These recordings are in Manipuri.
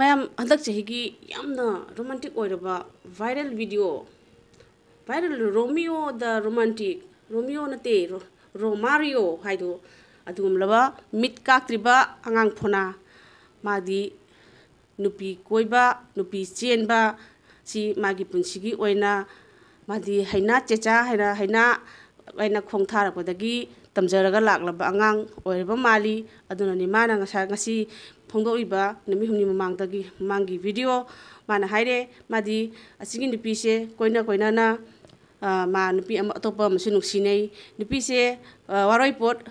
mayam handak chahigi yamna romantic oiraba viral video viral Romeo the romantic Romeo nate Romario haido adugumlaba mit kaktriba angang phona madi nupi koiba nupi chenba si magi punsigi oina madi haina checha haina khongtharakpadagi tamjaraga laklaba angang oiraba mali adunani mana ngasi phongdoriba numi humni mamanggi video mana haire madi asigi nupi se koina na ma nupi atopa masu nuksinei nupi se waroipot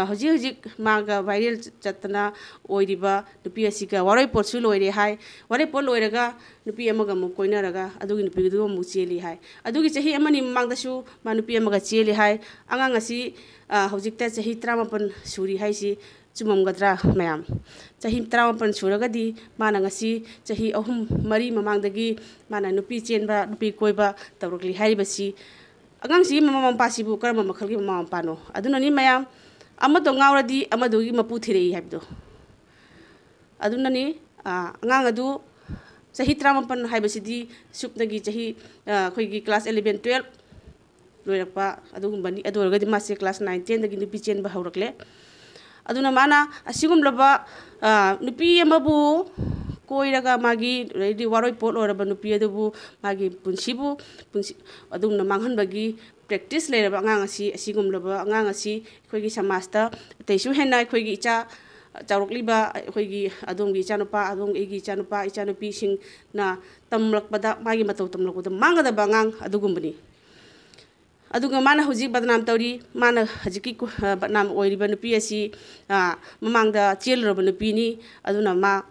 hojik maga viral chatna oiriba nupi asiga waroipot su loire hai waroipot loiraga nupi amaga mu koinaraga adugi nupi du mu cheli hai adugi chahi amani mamangda su ma nupi amaga cheli hai angang asi hojikta chahi 38 suri hai si chumamgadra mayam chahi 38 suragadi mana ngasi chahi ahum mari mamangdagi mana nupi chenba nupi koiba tawrukli haibasi agang si mama pasibu karama makhalgi mama pano adunani mayam amado ngawradi amadogi mapu thirei habdo adunani angang adu chahi 38 haibasidi supnagi chahi khoigi class 11 12 loirakpa adugumbani adorgadi mase class 9 10 dagi nupi chenba haurakle aduna mana asigumlaba nupi amabu koiraga magi ready waroi pot oraba nupi adubu magi punsi adumna manghanbagi practice leraba angang asi asigumlaba angang asi khoigi samasta teisu henna khoigi icha chaurukliba khoigi adumgi chanupa adum egi chanupa ichanupi sing na tamlakpada magi matau tamlakpada mangada bangang adugumbani aduga mana hojik badnam tawri mana hajiki badnam oiriba nupi asi mamangda chelroba nupi ni aduna ma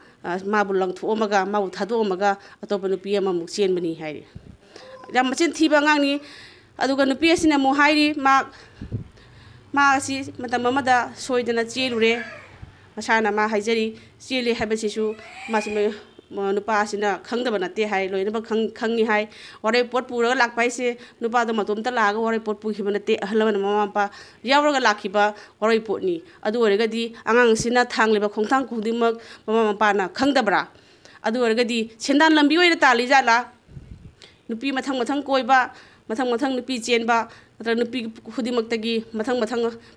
bulang thuomaga ma uthadomaga atopa nupi ama mukchen bani hairi yam machin thiba ngang ni aduga nupi asina mu hairi ma asi matam amada soidana chelure masana ma haijari chele habasisu masime nupa asina khangdaba nate hai loinaba khangni hai warai pot pura lakpai se nupa da matomta laga warai pot pukhiba nate ahlaban mama pa yawraga lakhiba warai pot ni adu oregadi angang sina thangliba khongthang khudimak mama pa na khangdabra adu oregadi sendan lambi oira tali jala nupi mathang koiba mathang nupi chenba natra nupi khudimak tagi mathang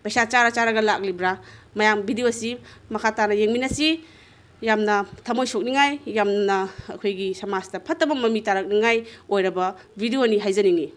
paisa chara ga laklibra mayam video si makata na yengminasi yamna thamoi sokningai yamna akhoi samasta phataba mami tarakningai oiraba video ni haijaningi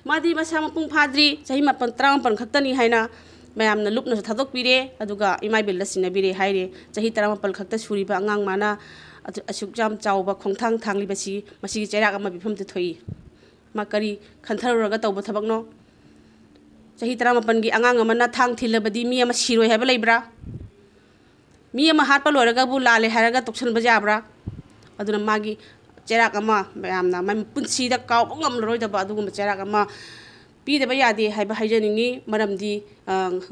madi masa mapung phadri chahi mapan trang pan khaktani haina mayamna lupna thadok pire aduga imai bel lasina bire haire chahi 38 khakta suriba angang mana asuk jam chawba khongthang thangli basi masi cherak ama bifam te thoi makari khantharuraga tawba thabakno chahi 38 gi angang amana thang thilabadi mi ama siroi haba leibra mi ama hatpa loraga bu lale haraga toksan bajabra aduna magi cherak ama mayamna mam punsi da kaw ngam loroi da ba adugum cherak ama pidaba yade haiba haijaningi maramdi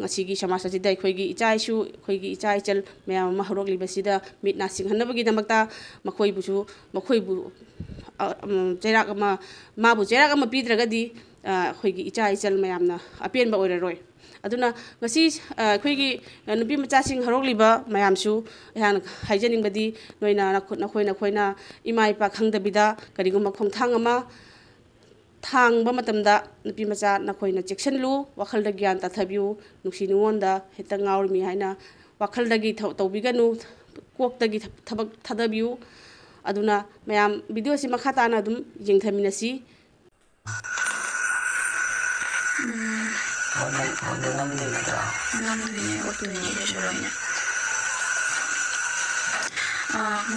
ngasigi samasa jidai khoigi ichaisu khoigi ichai chal mayam ma horok libasida mitna singhanabagi damakta makhoi bu cherak ama mabu cherak ama pidragadi ꯑꯩꯈꯣꯏꯒꯤ ꯏꯆꯥ ꯏꯆꯜ ꯃꯌꯥꯝꯅ ꯑꯄꯦꯟꯕ ꯑꯣꯏꯔꯔꯣꯏ ꯑꯗꯨꯅ ꯉꯁꯤ ꯑꯩꯈꯣꯏꯒꯤ ꯅꯨꯄꯤ ꯃꯆꯥꯁꯤꯡ ꯍꯧꯔꯛꯂꯤꯕ ꯃꯌꯥꯝꯁꯨ ꯑꯩꯍꯥꯛꯅ ꯍꯥꯏꯖꯅꯤꯡꯕꯗꯤ ꯅꯈꯣꯏꯅ ꯏꯃꯥ ꯏꯄꯥ ꯈꯪꯗꯕꯤꯗ ꯀꯔꯤꯒꯨꯝꯕ ꯈꯣꯡꯊꯥꯡ ꯑꯃ ꯊꯥꯡꯕ ꯃꯇꯝꯗ ꯅꯨꯄꯤ ꯃꯆꯥ ꯅꯈꯣꯏꯅ ꯆꯦꯛꯁꯤꯟꯂꯨ ꯋꯥꯈꯜꯗ ꯒ꯭ꯌꯥꯟ ꯇꯥꯊꯕꯤꯌꯨ ꯅꯨꯡꯁꯤ ꯅꯨꯡꯉꯣꯟꯗ ꯍꯦꯛꯇ ꯉꯥꯎꯔꯤꯃꯤ ꯍꯥꯏꯅ ꯋꯥꯈꯜꯗꯒꯤ ꯇꯧꯕꯤꯒꯅꯨ ꯀꯣꯛꯇꯒꯤ ꯊꯕꯛ ꯊꯥꯗꯕꯤꯌꯨ ꯑꯗꯨꯅ ꯃꯌꯥꯝ ꯚꯤꯗꯤꯑꯣꯁꯤ ꯃꯈꯥ ꯇꯥꯅ ꯑꯗꯨꯝ ꯌꯦꯡꯊꯃꯤꯟꯅꯁꯤ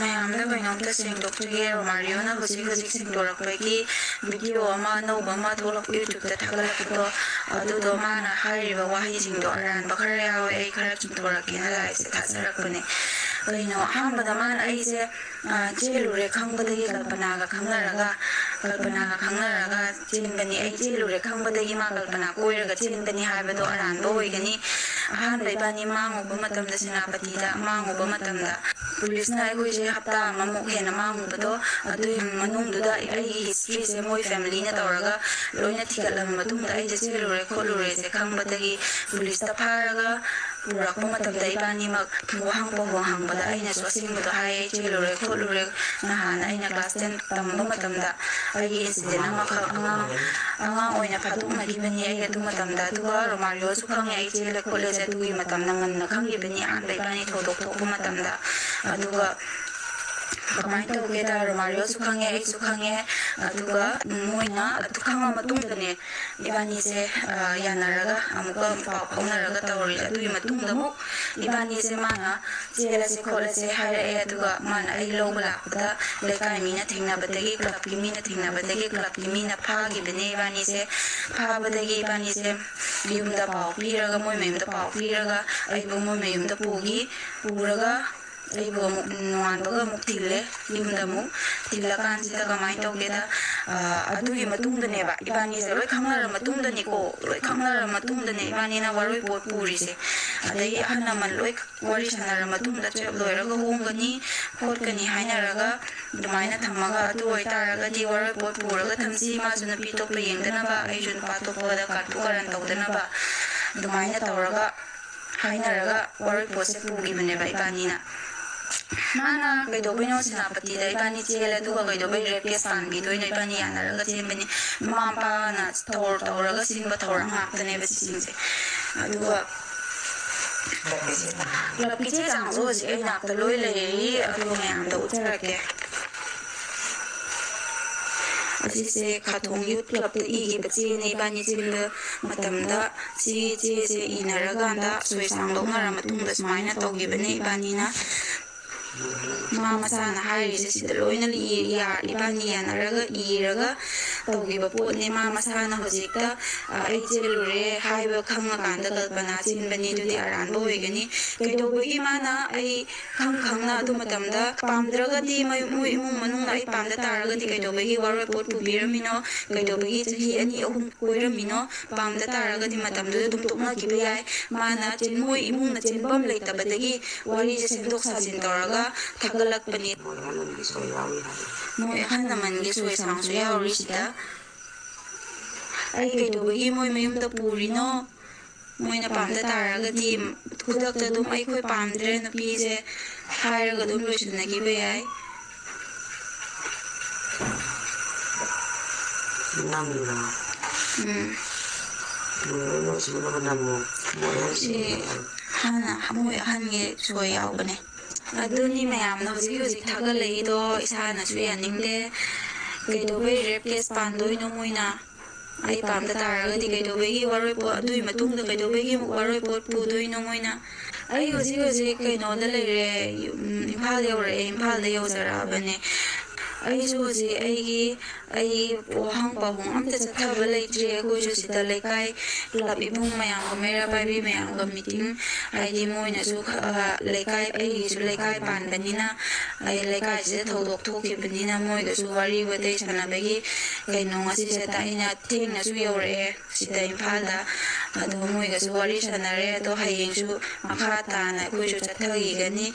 ꯃꯌꯥꯝꯗ ꯀꯩꯅꯣꯝꯇ ꯁꯦꯡꯗꯣꯛꯆꯒꯦ ꯔꯣꯃꯥꯔꯤꯑꯣꯅ ꯍꯧꯖꯤꯛ ꯁꯦꯡꯗꯣꯔꯛꯄꯒꯤ ꯚꯤꯗꯤꯑꯣ ꯑꯃ ꯑꯅꯧꯕ ꯑꯃ ꯊꯣꯛꯂꯛꯄ ꯌꯨꯇ꯭ꯌꯨꯕꯇ ꯊꯥꯒꯠꯂꯛꯄꯗꯣ ꯑꯗꯨꯗꯣ ꯃꯥꯅ ꯍꯥꯏꯔꯤꯕ ꯋꯥꯍꯩꯁꯤꯡꯗꯣ ꯑꯔꯥꯟꯕ ꯈꯔ ꯌꯥꯎꯋꯦ ꯑꯩ ꯈꯔ ꯆꯨꯝꯊꯣꯔꯛꯀꯦꯅ ꯂꯥꯏꯚꯁꯦ ꯊꯥꯖꯔꯛꯄꯅꯦ ꯀꯩꯅꯣ ꯑꯍꯥꯟꯕꯗ ꯃꯥꯅ ꯑꯩꯁꯦ ꯆꯦꯜꯂꯨꯔꯦ ꯈꯪꯕꯗꯒꯤ ꯀꯜꯄꯅꯥꯒ ꯈꯪꯅꯔꯒ ꯆꯦꯟꯕꯅꯤ ꯑꯩ ꯆꯦꯜꯂꯨꯔꯦ ꯈꯪꯕꯗꯒꯤ ꯃꯥ ꯀꯜꯄꯅꯥ ꯀꯣꯏꯔꯒ ꯆꯦꯟꯕꯅꯤ ꯍꯥꯏꯕꯗꯣ ꯑꯔꯥꯟꯕ ꯑꯣꯏꯒꯅꯤ ꯑꯍꯥꯟꯕ ꯏꯕꯥꯅꯤ ꯃꯥꯡꯉꯨꯕ ꯃꯇꯝꯗ ꯁꯦꯅꯥꯄꯇꯤꯗ ꯃꯥꯡꯉꯨꯕ ꯃꯇꯝꯗ ꯄꯨꯂꯤꯁꯅ ꯑꯩꯈꯣꯏꯁꯦ ꯍꯞꯇꯥ ꯑꯃꯃꯨꯛ ꯍꯦꯟꯅ ꯃꯥꯡꯉꯨꯕꯗꯣ ꯑꯗꯨꯒꯤ ꯃꯅꯨꯡꯗꯨꯗ ꯑꯩꯒꯤ ꯍꯤꯁꯇ꯭ꯔꯤꯁꯦ ꯃꯣꯏ ꯐꯦꯃꯤꯂꯤꯅ ꯇꯧꯔꯒ ꯂꯣꯏꯅ ꯊꯤꯒꯠꯂꯕ ꯃꯇꯨꯡꯗ ꯑꯩꯁꯦ ꯆꯦꯜꯂꯨꯔꯦ ꯈꯣꯠꯂꯨꯔꯦꯁꯦ ꯈꯪꯕꯗꯒꯤ ꯄꯨꯂꯤꯁꯇ ꯐꯥꯔꯒ ꯄꯨꯔꯛꯄ ꯃꯇꯝꯗ ꯏꯕꯥꯅꯤꯃꯛ ꯋꯥꯍꯪ ꯄꯥꯎꯍꯪ ꯍꯪꯕꯗ ꯑꯩꯅꯁꯨ ꯑꯁꯦꯡꯕꯗꯣ ꯍꯥꯏꯌꯦ ꯑꯩ ꯆꯦꯜꯂꯨꯔꯦ ꯈꯣꯠꯂꯨꯔꯦ ꯅꯍꯥꯟ ꯑꯩꯅ ꯀ꯭ꯂꯥꯁ 10 ꯇꯝꯕ ꯃꯇꯝꯗ ꯑꯩꯒꯤ ꯏꯟꯁꯤꯗꯦꯟ ꯑꯃꯈꯛ ꯑꯉꯥꯡ ꯑꯣꯏꯅ ꯐꯥꯗꯣꯛꯅꯈꯤꯕꯅꯤ ꯑꯩ ꯑꯗꯨ ꯃꯇꯝꯗ ꯑꯗꯨꯒ ꯔꯣꯃꯥꯔꯤꯑꯣꯁꯨ ꯈꯪꯉꯦ ꯑꯩ ꯆꯦꯜꯂꯦ ꯈꯣꯠꯂꯦꯁꯦ ꯑꯗꯨꯒꯤ ꯃꯇꯝꯗ ꯉꯟꯅ ꯈꯪꯈꯤꯕꯅꯤ ꯑꯍꯥꯟꯕ ꯏꯕꯥꯅꯤ ꯊꯧꯗꯣꯛ ꯊꯣꯛꯄ ꯃꯇꯝꯗ ꯑꯗꯨꯒ ꯀꯃꯥꯏꯅ ꯇꯧꯒꯦꯗ ꯔꯣꯃꯥꯔꯤꯑꯣꯁꯨ ꯈꯪꯉꯦ ꯑꯩꯁꯨ ꯈꯪꯉꯦ ꯑꯗꯨꯒ ꯃꯣꯏꯅ ꯑꯗꯨ ꯈꯪꯉ ꯃꯇꯨꯡꯗꯅꯦ ꯏꯕꯥꯅꯤꯁꯦ ꯌꯥꯅꯔꯒ ꯑꯃꯨꯛꯀ ꯄꯥꯎ ꯐꯥꯎꯅꯔꯒ ꯇꯧꯔꯤꯁꯦ ꯑꯗꯨꯒꯤ ꯃꯇꯨꯡꯗ ꯑꯃꯨꯛ ꯏꯕꯥꯅꯤꯁꯦ ꯃꯥꯅ ꯆꯦꯜꯂꯁꯦ ꯈꯣꯠꯂꯁꯦ ꯍꯥꯏꯔꯛꯑꯦ ꯑꯗꯨꯒ ꯃꯥꯅ ꯑꯩ ꯂꯧꯕ ꯂꯥꯛꯄꯗ ꯂꯩꯀꯥꯏ ꯃꯤꯅ ꯊꯦꯡꯅꯕꯗꯒꯤ ꯀ꯭ꯂꯕꯀꯤ ꯃꯤꯅ ꯊꯦꯡꯅꯕꯗꯒꯤ ꯀ꯭ꯂꯕꯀꯤ ꯃꯤꯅ ꯐꯥꯈꯤꯕꯅꯦ ꯏꯕꯥꯅꯤꯁꯦ ꯐꯥꯕꯗꯒꯤ ꯏꯕꯥꯅꯤꯁꯦ ꯌꯨꯝꯗ ꯄꯥꯎ ꯄꯤꯔꯒ ꯃꯣꯏ ꯃꯌꯨꯝꯗ ꯄꯥꯎ ꯄꯤꯔꯒ ꯑꯩꯕꯨ ꯃꯣꯏ ꯃꯌꯨꯝꯗ ꯄꯨꯔꯒ ꯑꯩꯕꯨ ꯑꯃꯨꯛ ꯅꯣꯡꯉꯥꯟꯕꯒ ꯑꯃꯨꯛ ꯊꯤꯜꯂꯦ ꯌꯨꯝꯗ ꯑꯃꯨꯛ ꯊꯤꯜꯂꯀꯥꯟꯁꯤꯗ ꯀꯃꯥꯏꯅ ꯇꯧꯒꯦꯗ ꯑꯗꯨꯒꯤ ꯃꯇꯨꯡꯗꯅꯦꯕ ꯏꯕꯥꯅꯤꯁꯦ ꯂꯣꯏ ꯈꯪꯅꯔ ꯃꯇꯨꯡꯗꯅꯤꯀꯣ ꯂꯣꯏ ꯈꯪꯅꯔ ꯃꯇꯨꯡꯗꯅꯦ ꯏꯕꯥꯅꯤꯅ ꯋꯥꯔꯣꯏꯄꯣꯠ ꯄꯨꯔꯤꯁꯦ ꯑꯗꯒꯤ ꯑꯍꯜ ꯂꯃꯟ ꯂꯣꯏ ꯋꯥꯔꯤ ꯁꯥꯟꯅꯔ ꯃꯇꯨꯡꯗ ꯆꯦꯞ ꯂꯣꯏꯔꯒ ꯍꯣꯡꯒꯅꯤ ꯈꯣꯠꯀꯅꯤ ꯍꯥꯏꯅꯔꯒ ꯑꯗꯨꯃꯥꯏꯅ ꯊꯝꯃꯒ ꯑꯗꯨ ꯑꯣꯏꯇꯥꯔꯒꯗꯤ ꯋꯥꯔꯣꯏꯄꯣꯠ ꯄꯨꯔꯒ ꯊꯝꯁꯤ ꯃꯥꯁꯨ ꯅꯨꯄꯤ ꯑꯇꯣꯞꯄ ꯌꯦꯡꯗꯅꯕ ꯑꯩꯁꯨ ꯅꯨꯄꯥ ꯑꯇꯣꯞꯄꯗ ꯀꯥꯇꯨ ꯀꯥꯔꯟ ꯇꯧꯗꯅꯕ ꯑꯗꯨꯃꯥꯏꯅ ꯇꯧꯔꯒ ꯍꯥꯏꯅꯔꯒ ꯋꯥꯔꯣꯏꯄꯣꯠꯁꯦ ꯄꯨꯈꯤꯕꯅꯦꯕ ꯏꯕꯥꯅꯤꯅ ꯃꯥꯅ ꯀꯩꯗꯧꯕꯩꯅꯣ ꯁꯦꯅꯥꯄꯇꯤꯗ ꯏꯕꯥꯅꯤ ꯆꯦꯜꯂꯦ ꯑꯗꯨꯒ ꯀꯩꯗꯧꯕꯩ ꯔꯦꯞ ꯀꯦꯁ ꯄꯥꯟꯕꯤꯗꯣꯏꯅꯣ ꯏꯕꯥꯅꯤ ꯌꯥꯅꯔꯒ ꯆꯦꯟꯕꯅꯤ ꯃꯃꯥ ꯃꯄꯥꯅ ꯇꯧꯔꯒ ꯁꯤꯟꯕ ꯊꯧꯔꯥꯡ ꯉꯥꯛꯇꯅꯦꯕ ꯁꯤꯁꯤꯡꯁꯦ ꯑꯗꯨꯒ ꯀ꯭ꯂꯕꯀꯤ ꯆꯦ ꯆꯥꯡꯁꯨ ꯍꯧꯖꯤꯛ ꯑꯩ ꯅꯥꯛꯇ ꯂꯣꯏ ꯂꯩꯔꯤ ꯑꯗꯨꯒ ꯃꯌꯥꯝꯗ ꯎꯠꯆꯔꯛꯀꯦ ꯑꯁꯤꯁꯦ ꯈꯥꯊꯣꯡ ꯌꯨꯠ ꯀ꯭ꯂꯕꯇ ꯏꯈꯤꯕ ꯆꯦꯅꯦ ꯏꯕꯥꯅꯤ ꯆꯦꯟꯕ ꯃꯇꯝꯗ ꯁꯤꯒꯤ ꯆꯦꯁꯦ ꯏꯅꯔꯀꯥꯟꯗ ꯁꯣꯏ ꯁꯥꯡ ꯂꯧꯅꯔ ꯃꯇꯨꯡꯗ ꯁꯨꯃꯥꯏꯅ ꯇꯧꯈꯤꯕꯅꯦ ꯏꯕꯥꯅꯤꯅ ꯃꯥ ꯃꯁꯥꯅ ꯍꯥꯏꯔꯤꯁꯦ ꯁꯤꯗ ꯂꯣꯏꯅ ꯏꯕꯥꯅꯤ ꯌꯥꯅꯔꯒ ꯏꯔꯒ ꯇꯧꯈꯤꯕ ꯄꯣꯠꯅꯦ ꯃꯥ ꯃꯁꯥꯅ ꯍꯧꯖꯤꯛꯇ ꯑꯩ ꯆꯦꯜꯂꯨꯔꯦ ꯍꯥꯏꯕ ꯈꯪꯉꯀꯥꯟꯗ ꯀꯜꯄꯅꯥ ꯆꯦꯟꯕꯅꯤ ꯑꯗꯨꯗꯤ ꯑꯔꯥꯟꯕ ꯑꯣꯏꯒꯅꯤ ꯀꯩꯗꯧꯕꯒꯤ ꯃꯥꯅ ꯑꯩ ꯈꯪꯅ ꯑꯗꯨ ꯃꯇꯝꯗ ꯄꯥꯝꯗ꯭ꯔꯒꯗꯤ ꯃꯣꯏ ꯏꯃꯨꯡ ꯃꯅꯨꯡꯅ ꯑꯩ ꯄꯥꯝꯗ ꯇꯥꯔꯒꯗꯤ ꯀꯩꯗꯧꯕꯒꯤ ꯋꯥꯔꯣꯏꯄꯣꯠ ꯄꯨꯕꯤꯔꯝꯃꯤꯅꯣ ꯀꯩꯗꯧꯕꯒꯤ ꯆꯍꯤ 2-3 ꯀꯣꯏꯔꯝꯃꯤꯅꯣ ꯄꯥꯝꯗ ꯇꯥꯔꯒꯗꯤ ꯃꯇꯝꯗꯨꯗ ꯑꯗꯨꯝ ꯇꯣꯛꯅꯈꯤꯕ ꯌꯥꯏ ꯃꯥꯅ ꯃꯣꯏ ꯏꯃꯨꯡꯅ ꯆꯦꯟꯐꯝ ꯂꯩꯇꯕꯗꯒꯤ ꯋꯥꯔꯤꯁꯦ ꯁꯦꯝꯗꯣꯛ ꯁꯥꯖꯤꯟ ꯇꯧꯔꯒ ꯊꯥꯒꯠꯂꯛꯄꯅꯤ ꯃꯣꯏ ꯑꯍꯜ ꯂꯃꯟꯒꯤ ꯁꯣꯏ ꯁꯥꯡꯁꯨ ꯌꯥꯎꯔꯤ ꯁꯤꯗ ꯑꯩ ꯀꯩꯗꯧꯕꯒꯤ ꯃꯣꯏ ꯃꯌꯨꯝꯗ ꯄꯨꯔꯤꯅꯣ ꯃꯣꯏꯅ ꯄꯥꯝꯗ ꯇꯥꯔꯒꯗꯤ ꯈꯨꯗꯛꯇ ꯑꯗꯨꯝ ꯑꯩꯈꯣꯏ ꯄꯥꯝꯗ꯭ꯔꯦ ꯅꯨꯄꯤꯁꯦ ꯍꯥꯏꯔꯒ ꯑꯗꯨꯝ ꯂꯣꯏꯁꯤꯟꯅꯈꯤꯕ ꯌꯥꯏ ꯁꯤ ꯃꯣꯏ ꯑꯍꯟꯒꯤ ꯁꯣꯏ ꯌꯥꯎꯕꯅꯦ ꯑꯗꯨꯅꯤ ꯃꯌꯥꯝꯅ ꯍꯧꯖꯤꯛ ꯊꯥꯒꯠꯂꯛꯏꯗꯣ ꯏꯁꯥꯅꯁꯨ ꯌꯥꯅꯤꯡꯗꯦ ꯀꯩꯗꯧꯕꯩ ꯔꯦꯞ ꯀꯦꯁ ꯄꯥꯟꯗꯣꯏꯅꯣ ꯃꯣꯏꯅ ꯑꯩ ꯄꯥꯝꯗ ꯇꯥꯔꯒꯗꯤ ꯀꯩꯗꯧꯕꯒꯤ ꯋꯥꯔꯣꯏꯄꯣꯠ ꯑꯗꯨꯒꯤ ꯃꯇꯨꯡꯗ ꯀꯩꯗꯧꯕꯒꯤ ꯋꯥꯔꯣꯏꯄꯣꯠ ꯄꯨꯗꯣꯏꯅꯣ ꯃꯣꯏꯅ ꯑꯩ ꯍꯧꯖꯤꯛ ꯀꯩꯅꯣꯗ ꯂꯩꯔꯦ ꯏꯝꯐꯥꯜ ꯌꯧꯔꯛꯑꯦ ꯏꯝꯐꯥꯜꯗ ꯌꯧꯖꯔꯛꯑꯕꯅꯦ ꯑꯩꯁꯨ ꯍꯧꯖꯤꯛ ꯑꯩꯒꯤ ꯋꯥꯍꯪ ꯄꯥꯎꯍꯪ ꯑꯝꯇ ꯆꯠꯊꯕ ꯂꯩꯇ꯭ꯔꯤ ꯑꯩꯈꯣꯏꯁꯨ ꯁꯤꯗ ꯂꯩꯀꯥꯏ ꯀ꯭ꯂꯕ ꯏꯕꯨꯡ ꯃꯌꯥꯝꯒ ꯃꯩꯔꯥ ꯄꯥꯏꯕꯤ ꯃꯌꯥꯝꯒ ꯃꯤꯇꯤꯡ ꯍꯥꯏꯗꯤ ꯃꯣꯏꯅꯁꯨ ꯂꯩꯀꯥꯏ ꯑꯩꯒꯤꯁꯨ ꯂꯩꯀꯥꯏ ꯄꯥꯟꯕꯅꯤꯅ ꯑꯩ ꯂꯩꯀꯥꯏꯁꯤꯗ ꯊꯧꯗꯣꯛ ꯊꯣꯛꯈꯤꯕꯅꯤꯅ ꯃꯣꯏꯒꯁꯨ ꯋꯥꯔꯤ ꯋꯥꯇꯥꯏ ꯁꯥꯟꯅꯕꯒꯤ ꯀꯩꯅꯣ ꯉꯁꯤꯁꯦ ꯑꯩꯅ ꯊꯦꯡꯅꯁꯨ ꯌꯧꯔꯛꯑꯦ ꯁꯤꯗ ꯏꯝꯐꯥꯜꯗ ꯑꯗꯣ ꯃꯣꯏꯒꯁꯨ ꯋꯥꯔꯤ ꯁꯥꯟꯅꯔꯦ ꯑꯗꯣ ꯍꯌꯦꯡꯁꯨ ꯃꯈꯥ ꯇꯥꯅ ꯑꯩꯈꯣꯏꯁꯨ ꯆꯠꯊꯈꯤꯒꯅꯤ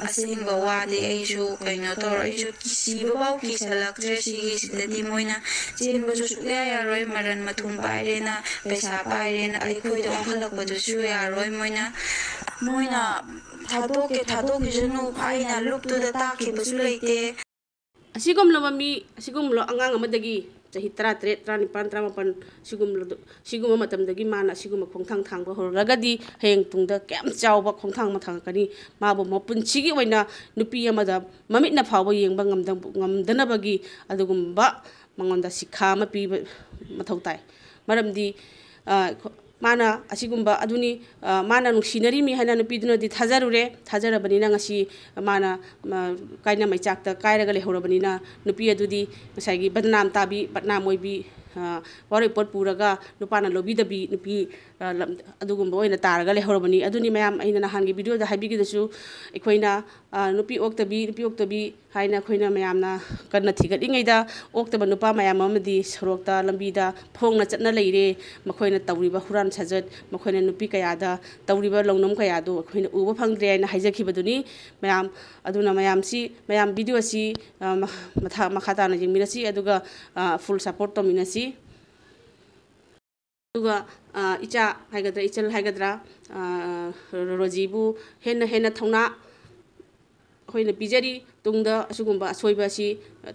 ꯑꯁꯦꯡꯕ ꯋꯥꯗꯤ ꯑꯩꯁꯨ ꯀꯩꯅꯣ ꯇꯧꯔ ꯑꯩꯁꯨ ꯁꯤꯕꯐꯥꯎ ꯀꯤꯁꯜꯂꯛꯇ꯭ꯔꯦ ꯁꯤꯒꯤꯁꯤꯗꯗꯤ ꯃꯣꯏꯅ ꯆꯦꯟꯕꯁꯨ ꯁꯨꯛꯌꯥ ꯌꯥꯔꯣꯏ ꯃꯔꯟ ꯃꯊꯨꯝ ꯄꯥꯏꯔꯦꯅ ꯄꯩꯁꯥ ꯄꯥꯏꯔꯦꯅ ꯑꯩꯈꯣꯏꯗ ꯑꯣꯟꯈꯠꯂꯛꯄꯗꯨꯁꯨ ꯌꯥꯔꯣꯏ ꯃꯣꯏꯅ ꯊꯥꯗꯣꯛꯈꯤꯁꯅꯨ ꯑꯩꯅ ꯂꯨꯞꯇꯨꯗ ꯇꯥꯛꯈꯤꯕꯁꯨ ꯂꯩꯇꯦ ꯑꯁꯤꯒꯨꯝꯂꯕ ꯃꯤ ꯑꯁꯤꯒꯨꯝꯂꯕ ꯑꯉꯥꯡ ꯑꯃꯗꯒꯤ ꯆꯍꯤ 17, 19, 19 ꯁꯤꯒꯨꯝꯕ ꯃꯇꯝꯗꯒꯤ ꯃꯥꯅ ꯑꯁꯤꯒꯨꯝꯕ ꯈꯣꯡꯊꯥꯡ ꯊꯥꯡꯕ ꯍꯧꯔꯒꯗꯤ ꯍꯌꯦꯡ ꯇꯨꯡꯗ ꯀꯌꯥꯝ ꯆꯥꯎꯕ ꯈꯣꯡꯊꯥꯡ ꯑꯃ ꯊꯥꯡꯉꯛꯀꯅꯤ ꯃꯥꯕꯨ ꯃꯄꯨꯟꯁꯤꯒꯤ ꯑꯣꯏꯅ ꯅꯨꯄꯤ ꯑꯃꯗ ꯃꯃꯤꯠꯅ ꯐꯥꯎꯕ ꯌꯦꯡꯕ ꯉꯝꯗꯅꯕꯒꯤ ꯑꯗꯨꯒꯨꯝꯕ ꯃꯉꯣꯟꯗ ꯁꯤꯛꯈꯥ ꯑꯃ ꯄꯤꯕ ꯃꯊꯧ ꯇꯥꯏ ꯃꯔꯝꯗꯤ ꯃꯥꯅ ꯑꯁꯤꯒꯨꯝꯕ ꯑꯗꯨꯅꯤ ꯃꯥꯅ ꯅꯨꯡꯁꯤꯅꯔꯤꯃꯤ ꯍꯥꯏꯅ ꯅꯨꯄꯤꯗꯨꯅꯗꯤ ꯊꯥꯖꯔꯕꯅꯤꯅ ꯉꯁꯤ ꯃꯥꯅ ꯀꯥꯏꯅ ꯃꯩꯆꯥꯛꯇ ꯀꯥꯏꯔꯒ ꯂꯩꯍꯧꯔꯕꯅꯤꯅ ꯅꯨꯄꯤ ꯑꯗꯨꯗꯤ ꯉꯁꯥꯏꯒꯤ ꯕꯗꯅꯥꯝ ꯑꯣꯏꯕꯤ ꯋꯥꯔꯣꯏꯄꯣꯠ ꯄꯨꯔꯒ ꯅꯨꯄꯥꯅ ꯂꯧꯕꯤꯗꯕꯤ ꯅꯨꯄꯤ ꯑꯗꯨꯒꯨꯝꯕ ꯑꯣꯏꯅ ꯇꯥꯔꯒ ꯂꯩꯍꯧꯔꯕꯅꯤ ꯑꯗꯨꯅꯤ ꯃꯌꯥꯝ ꯑꯩꯅ ꯅꯍꯥꯟꯒꯤ ꯚꯤꯗꯤꯑꯣꯗ ꯍꯥꯏꯕꯤꯈꯤꯗꯁꯨ ꯑꯩꯈꯣꯏꯅ ꯅꯨꯄꯤ ꯑꯣꯛꯇꯕꯤ ꯍꯥꯏꯅ ꯑꯩꯈꯣꯏꯅ ꯃꯌꯥꯝꯅ ꯀꯟꯅ ꯊꯤꯒꯠꯂꯤꯉꯩꯗ ꯑꯣꯛꯇꯕ ꯅꯨꯄꯥ ꯃꯌꯥꯝ ꯑꯃꯗꯤ ꯁꯣꯔꯣꯛꯇ ꯂꯝꯕꯤꯗ ꯐꯣꯡꯅ ꯆꯠꯅ ꯂꯩꯔꯦ ꯃꯈꯣꯏꯅ ꯇꯧꯔꯤꯕ ꯍꯨꯔꯥꯟ ꯁꯥꯖꯠ ꯃꯈꯣꯏꯅ ꯅꯨꯄꯤ ꯀꯌꯥꯗ ꯇꯧꯔꯤꯕ ꯂꯧꯅꯝ ꯀꯌꯥꯗꯨ ꯑꯩꯈꯣꯏꯅ ꯎꯕ ꯐꯪꯗ꯭ꯔꯦ ꯍꯥꯏꯅ ꯍꯥꯏꯖꯈꯤꯕꯗꯨꯅꯤ ꯑꯗꯨꯅ ꯃꯌꯥꯝ ꯚꯤꯗꯤꯑꯣꯁꯤ ꯃꯈꯥ ꯇꯥꯅ ꯌꯦꯡꯃꯤꯟꯅꯁꯤ ꯑꯗꯨꯒ ꯐꯨꯜ ꯁꯞꯄꯣꯔꯠ ꯇꯧꯃꯤꯟꯅꯁꯤ ꯑꯗꯨꯒ ꯏꯆꯜ ꯍꯥꯏꯒꯗ꯭ꯔꯥ ꯔꯣꯖꯤꯕꯨ ꯍꯦꯟꯅ ꯊꯧꯅꯥ ꯑꯩꯈꯣꯏꯅ ꯄꯤꯖꯔꯤ ꯇꯨꯡꯗ ꯑꯁꯤꯒꯨꯝꯕ ꯑꯁꯣꯏꯕ ꯑꯁꯤ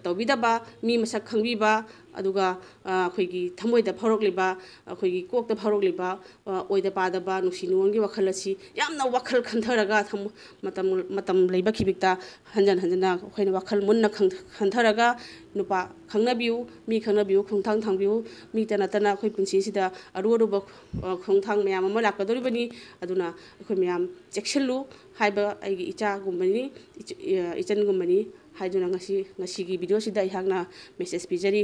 ꯇꯧꯕꯤꯗꯕ ꯃꯤ ꯃꯁꯛ ꯈꯪꯕꯤꯕ ꯑꯗꯨꯒ ꯑꯩꯈꯣꯏꯒꯤ ꯊꯃꯣꯏꯗ ꯐꯥꯎꯔꯛꯂꯤꯕ ꯑꯩꯈꯣꯏꯒꯤ ꯀꯣꯛꯇ ꯐꯥꯎꯔꯛꯂꯤꯕ ꯑꯣꯏꯗ ꯄꯥꯗꯕ ꯅꯨꯡꯁꯤ ꯅꯨꯡꯉꯣꯟꯒꯤ ꯋꯥꯈꯜ ꯑꯁꯤ ꯌꯥꯝꯅ ꯋꯥꯈꯜ ꯈꯟꯊꯔꯒ ꯃꯇꯝ ꯂꯩꯕ ꯈꯤꯕꯤꯛꯇ ꯍꯟꯖꯟꯅ ꯑꯩꯈꯣꯏꯅ ꯋꯥꯈꯜ ꯃꯨꯟꯅ ꯈꯟꯊꯔꯒ ꯅꯨꯄꯥ ꯈꯪꯅꯕꯤꯌꯨ ꯃꯤ ꯈꯪꯅꯕꯤꯌꯨ ꯈꯣꯡꯊꯥꯡ ꯊꯥꯡꯕꯤꯌꯨ ꯃꯤꯇ ꯅꯠꯇꯅ ꯑꯩꯈꯣꯏ ꯄꯨꯟꯁꯤꯁꯤꯗ ꯑꯔꯨꯕ ꯈꯣꯡꯊꯥꯡ ꯃꯌꯥꯝ ꯑꯃ ꯂꯥꯛꯀꯗꯧꯔꯤꯕꯅꯤ ꯑꯗꯨꯅ ꯑꯩꯈꯣই ꯃꯌꯥꯝ ꯆꯦꯛꯁꯤꯜꯂꯨ ꯍꯥꯏꯕ ꯑꯩꯒꯤ ꯏꯆꯟꯒꯨꯝꯕꯅꯤ ꯍꯥꯏꯗꯨꯅ ꯉꯁꯤꯒꯤ ꯚꯤꯗꯤꯑꯣꯁꯤꯗ ꯑꯩꯍꯥꯛꯅ ꯃꯦꯁꯦꯖ ꯄꯤꯖꯔꯤ